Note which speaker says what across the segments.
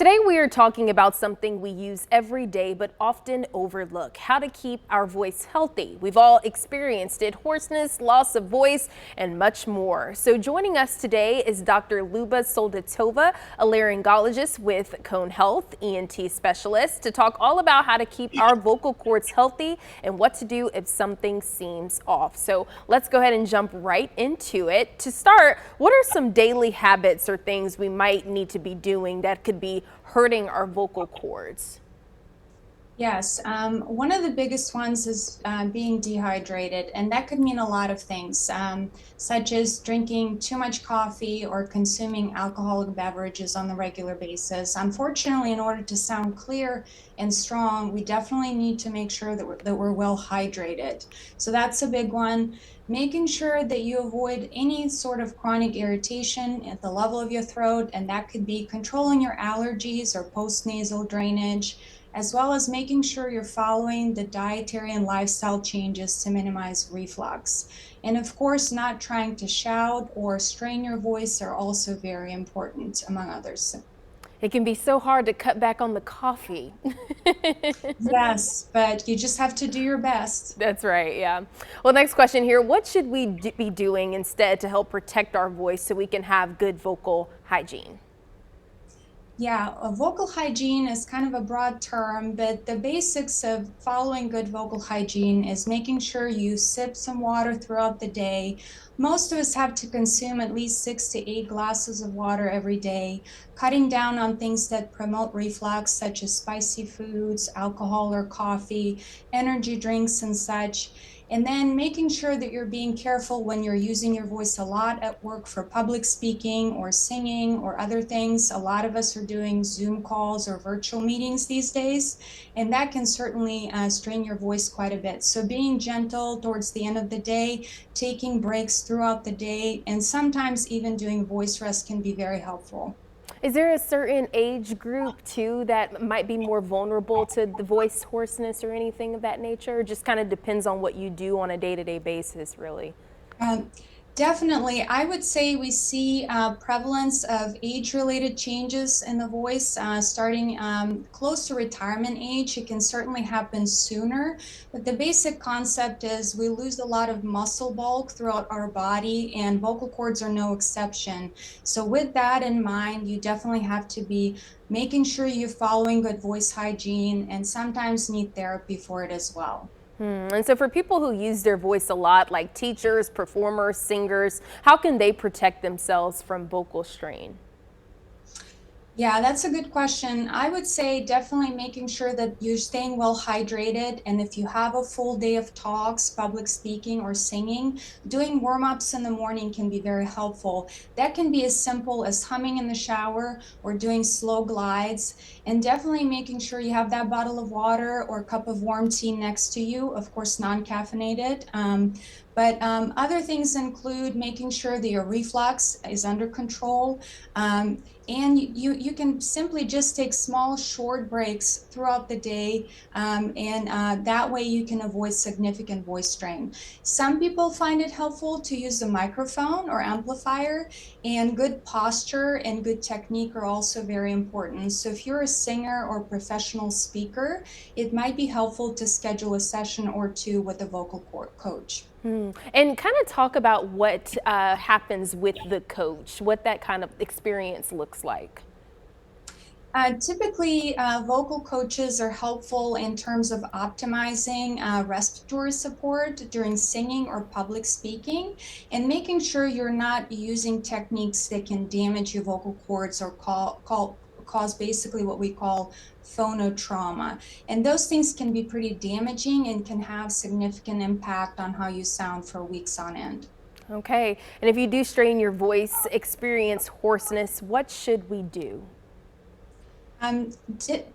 Speaker 1: Today we are talking about something we use every day but often overlook: how to keep our voice healthy. We've all experienced it: hoarseness, loss of voice, and much more. So joining us today is Dr. Soldatova, a laryngologist with Cone Health ENT Specialists, to talk all about how to keep our vocal cords healthy and what to do if something seems off. So let's go ahead and jump right into it. To start, what are some daily habits or things we might need to be doing that could be hurting our vocal cords?
Speaker 2: Yes, one of the biggest ones is being dehydrated, and that could mean a lot of things, such as drinking too much coffee or consuming alcoholic beverages on the regular basis. Unfortunately, in order to sound clear and strong, we definitely need to make sure that we're well hydrated. So that's a big one. Making sure that you avoid any sort of chronic irritation at the level of your throat, and that could be controlling your allergies or postnasal drainage, as well as making sure you're following the dietary and lifestyle changes to minimize reflux. And of course, not trying to shout or strain your voice are also very important, among others.
Speaker 1: It can be so hard to cut back on the coffee.
Speaker 2: Yes, but you just have to do your best.
Speaker 1: That's right, yeah. Well, next question here. What should we be doing instead to help protect our voice so we can have good vocal hygiene?
Speaker 2: Yeah, vocal hygiene is kind of a broad term, but the basics of following good vocal hygiene is making sure you sip some water throughout the day. Most of us have to consume at least 6 to 8 glasses of water every day, cutting down on things that promote reflux, such as spicy foods, alcohol or coffee, energy drinks, and such. And then making sure that you're being careful when you're using your voice a lot at work for public speaking or singing or other things. A lot of us are doing Zoom calls or virtual meetings these days, and that can certainly strain your voice quite a bit. So being gentle towards the end of the day, taking breaks throughout the day, and sometimes even doing voice rest can be very helpful.
Speaker 1: Is there a certain age group too that might be more vulnerable to the voice hoarseness or anything of that nature? It just kind of depends on what you do on a day-to-day basis, really.
Speaker 2: Um, Definitely. I would say we see prevalence of age-related changes in the voice starting close to retirement age. It can certainly happen sooner, but the basic concept is we lose a lot of muscle bulk throughout our body, and vocal cords are no exception. So with that in mind, you definitely have to be making sure you're following good voice hygiene and sometimes need therapy for it as well.
Speaker 1: And so for people who use their voice a lot, like teachers, performers, singers, how can they protect themselves from vocal strain?
Speaker 2: Yeah, that's a good question. I would say definitely making sure that you're staying well hydrated. And if you have a full day of talks, public speaking, or singing, doing warm ups in the morning can be very helpful. That can be as simple as humming in the shower or doing slow glides. And definitely making sure you have that bottle of water or cup of warm tea next to you, of course, non caffeinated. But other things include making sure that your reflux is under control. And you can simply just take small, short breaks throughout the day, and that way you can avoid significant voice strain. Some people find it helpful to use a microphone or amplifier, and good posture and good technique are also very important. So if you're a singer or professional speaker, it might be helpful to schedule a session or two with a vocal coach.
Speaker 1: And kind of talk about what happens with the coach, what that kind of experience looks like.
Speaker 2: Typically, vocal coaches are helpful in terms of optimizing respiratory support during singing or public speaking, and making sure you're not using techniques that can damage your vocal cords or cause basically what we call phonotrauma. And those things can be pretty damaging and can have significant impact on how you sound for weeks on end.
Speaker 1: Okay, and if you do strain your voice, experience hoarseness, what should we do?
Speaker 2: Um,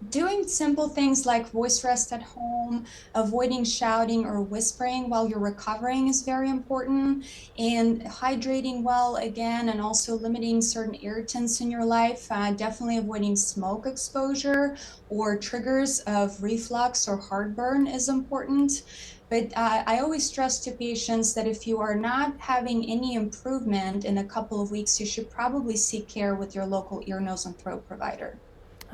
Speaker 2: Doing simple things like voice rest at home, avoiding shouting or whispering while you're recovering is very important, and hydrating well again, and also limiting certain irritants in your life. Definitely avoiding smoke exposure or triggers of reflux or heartburn is important. But I always stress to patients that if you are not having any improvement in a couple of weeks, you should probably seek care with your local ear, nose, and throat provider.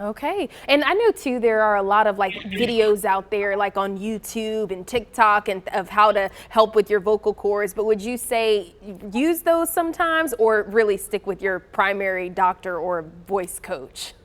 Speaker 1: Okay. And I know too, there are a lot of like videos out there, like on YouTube and TikTok, and of how to help with your vocal cords. But would you say use those sometimes, or really stick with your primary doctor or voice coach?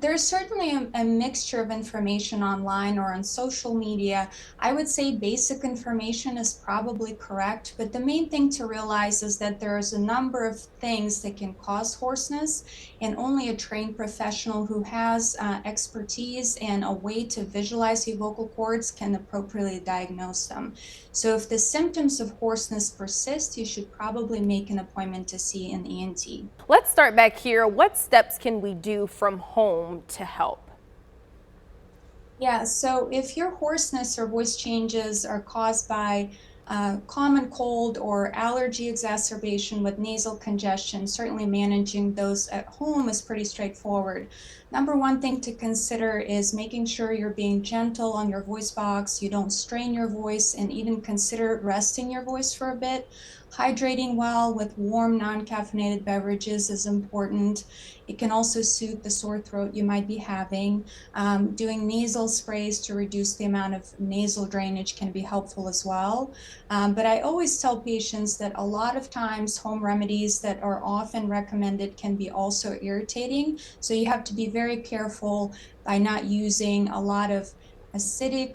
Speaker 2: There's certainly a mixture of information online or on social media. I would say basic information is probably correct, but the main thing to realize is that there's a number of things that can cause hoarseness, and only a trained professional who has expertise and a way to visualize your vocal cords can appropriately diagnose them. So if the symptoms of hoarseness persist, you should probably make an appointment to see an ENT.
Speaker 1: Let's start back here. What steps can we do from home to help?
Speaker 2: Yeah, so if your hoarseness or voice changes are caused by common cold or allergy exacerbation with nasal congestion, certainly managing those at home is pretty straightforward. Number one thing to consider is making sure you're being gentle on your voice box, you don't strain your voice, and even consider resting your voice for a bit. Hydrating well with warm, non-caffeinated beverages is important. It can also soothe the sore throat you might be having. Doing nasal sprays to reduce the amount of nasal drainage can be helpful as well. But I always tell patients that a lot of times home remedies that are often recommended can be also irritating. So you have to be very careful by not using a lot of acidic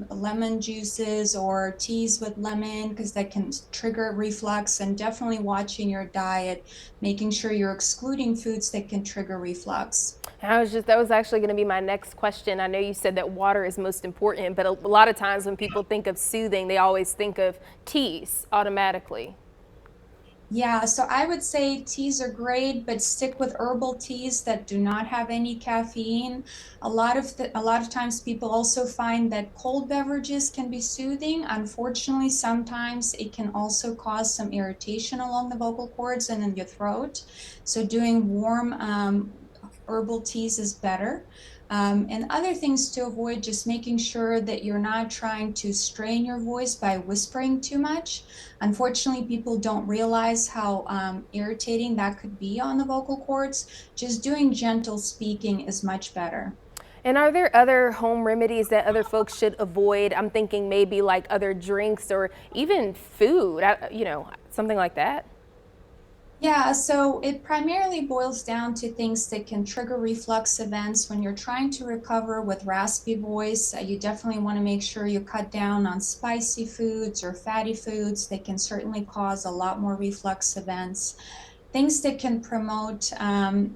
Speaker 2: lemon juices or teas with lemon, because that can trigger reflux, and definitely watching your diet, making sure you're excluding foods that can trigger reflux.
Speaker 1: That was actually going to be my next question. I know you said that water is most important, but a lot of times when people think of soothing, they always think of teas automatically.
Speaker 2: Yeah, so I would say teas are great, but stick with herbal teas that do not have any caffeine. A lot of times people also find that cold beverages can be soothing. Unfortunately, sometimes it can also cause some irritation along the vocal cords and in your throat. So doing warm herbal teas is better. And other things to avoid, just making sure that you're not trying to strain your voice by whispering too much. Unfortunately, people don't realize how irritating that could be on the vocal cords. Just doing gentle speaking is much better.
Speaker 1: And are there other home remedies that other folks should avoid? I'm thinking maybe like other drinks or even food, something like that.
Speaker 2: Yeah, so it primarily boils down to things that can trigger reflux events. When you're trying to recover with raspy voice, you definitely want to make sure you cut down on spicy foods or fatty foods. They can certainly cause a lot more reflux events. Things that can promote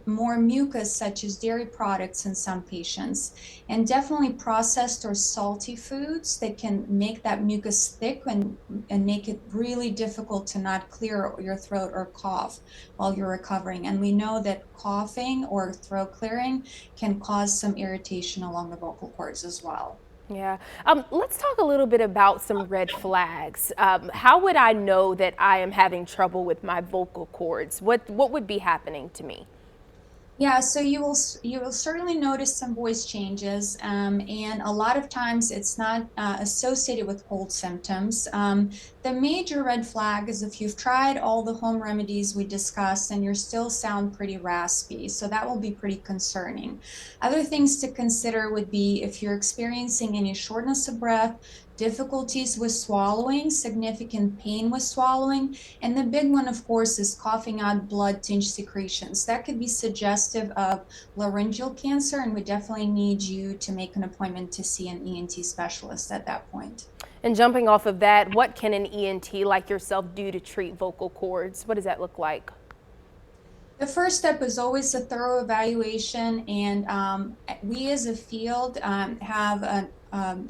Speaker 2: more mucus, such as dairy products in some patients, and definitely processed or salty foods that can make that mucus thick and make it really difficult to not clear your throat or cough while you're recovering. And we know that coughing or throat clearing can cause some irritation along the vocal cords as well.
Speaker 1: Yeah. Let's talk a little bit about some red flags. How would I know that I am having trouble with my vocal cords? What would be happening to me?
Speaker 2: Yeah, so you will certainly notice some voice changes, and a lot of times it's not associated with cold symptoms. The major red flag is if you've tried all the home remedies we discussed and you still sound pretty raspy, so that will be pretty concerning. Other things to consider would be if you're experiencing any shortness of breath, difficulties with swallowing, significant pain with swallowing, and the big one, of course, is coughing out blood-tinged secretions. That could be suggestive of laryngeal cancer, and we definitely need you to make an appointment to see an ENT specialist at that point.
Speaker 1: And jumping off of that, what can an ENT like yourself do to treat vocal cords? What does that look like?
Speaker 2: The first step is always a thorough evaluation, and we as a field have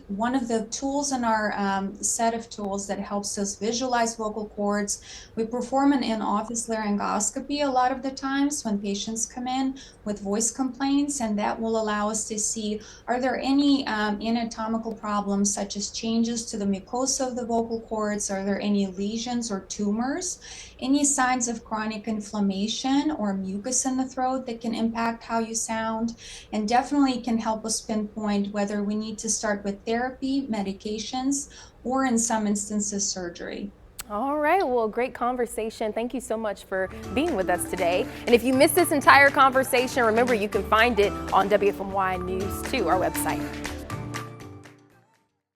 Speaker 2: one of the tools in our set of tools that helps us visualize vocal cords. We perform an in-office laryngoscopy a lot of the times when patients come in with voice complaints, and that will allow us to see, are there any anatomical problems such as changes to the mucosa of the vocal cords? Are there any lesions or tumors? Any signs of chronic inflammation or mucus in the throat that can impact how you sound, and definitely can help us pinpoint whether we need to start with therapy, medications, or in some instances, surgery.
Speaker 1: All right, well, great conversation. Thank you so much for being with us today. And if you missed this entire conversation, remember you can find it on WFMY News 2, our website.